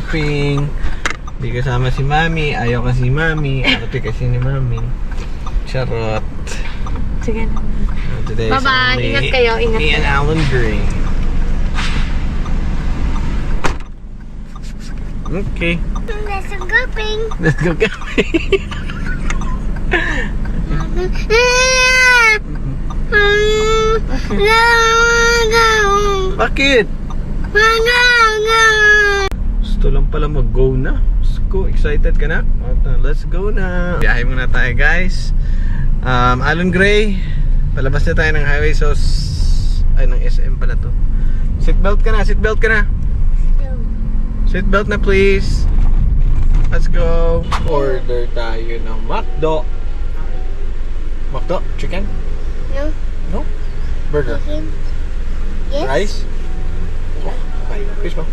camping. Hindi kasama si Mami. Ayaw kasi Mami. Arte kasi ni Mami. Charot. Sige na. Today is Bye-bye. only Ingat kayo. Ingat me and kayo. Alan Green. Okay. Let's go camping. Let's go camping. Bakit? Gusto lang pala mag-go na. Let's go. Excited ka na? Let's go na. Biyahe muna tayo guys. Alon Gray. Palabas na tayo ng highway. So, ay ng SM pala to. Seatbelt ka na. Seatbelt ka na. Seatbelt na please. Let's go. Order tayo ng McDo. McDo? Chicken? No. No? Burger? Yes. Rice? Oh, okay. Fish mo.